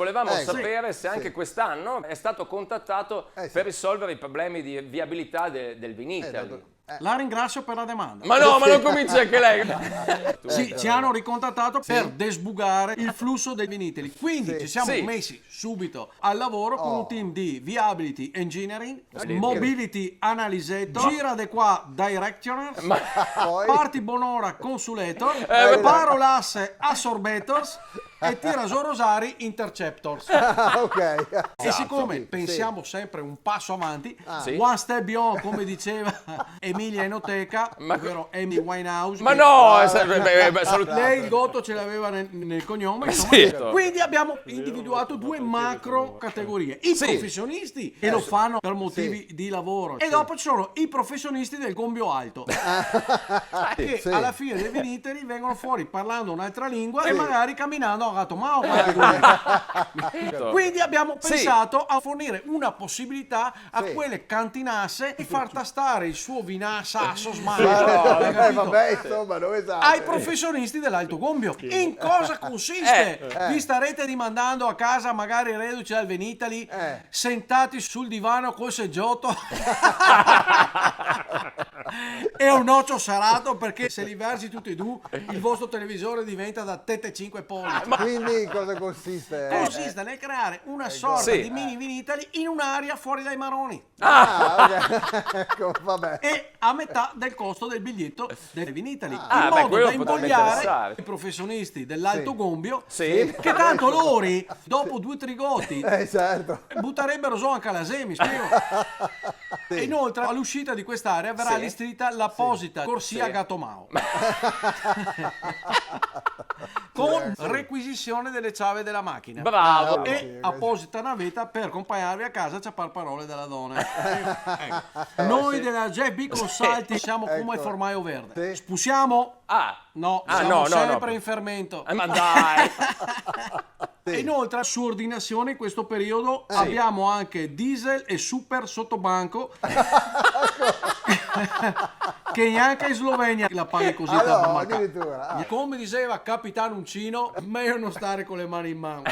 Volevamo sapere se anche quest'anno è stato contattato per risolvere i problemi di viabilità del Vinitaly. La ringrazio per la domanda. Ma no, ma non comincia anche lei. Sì, ci hanno ricontattato per desbugare il flusso dei Vinitaly. Quindi ci siamo messi subito al lavoro con un team di Viability Engineering, Mobility Analysator, Gira de qua Directioner, Parti Bonora Consulator, Parolasse Assorbetors e Tiraso Rosari Interceptors. Ok. E siccome pensiamo sempre un passo avanti, one step beyond, come diceva Emilia Enoteca, ovvero Amy Winehouse. Ma no! Lei il gotto ce l'aveva nel cognome. Insomma, quindi abbiamo individuato due macro categorie. I professionisti che lo fanno per motivi di lavoro. E dopo ci sono i professionisti del gombio alto. Che alla fine dei Vinitaly vengono fuori parlando un'altra lingua e magari camminando a gatto mao. Quindi abbiamo pensato a fornire una possibilità a quelle cantinasse di far tastare il suo vinà sasso Vabbè, insomma, dove ai professionisti dell'alto gombio. In cosa consiste? Vi starete rimandando a casa magari reduci dal Vinitaly, sentati sul divano col seggiotto e un nocio sarato, perché se li versi tutti e due il vostro televisore diventa da 5 pollici. Quindi cosa consiste? Consiste nel creare una sorta di mini Vinitaly in un'area fuori dai maroni. Ecco, vabbè. E a metà del costo del biglietto del Vinitaly, in modo da invogliare i professionionisti dell'alto gombio, che tanto loro dopo 2 trigotti butterebbero su anche la semi, spiego. E inoltre all'uscita di quest'area verrà allestita l'apposita corsia Gattomao con requisizione delle chiavi della macchina. Bravo! E apposita navetta per accompagnarvi a casa a ciappar parole della donna. Noi della JB Consulting siamo come il formaio verde. Spusiamo? No, siamo sempre in fermento. Ma dai! E inoltre su ordinazione in questo periodo abbiamo anche diesel e super sottobanco che neanche in Slovenia la paghi così addirittura. Come diceva Capitan Uncino, meglio non stare con le mani in mano.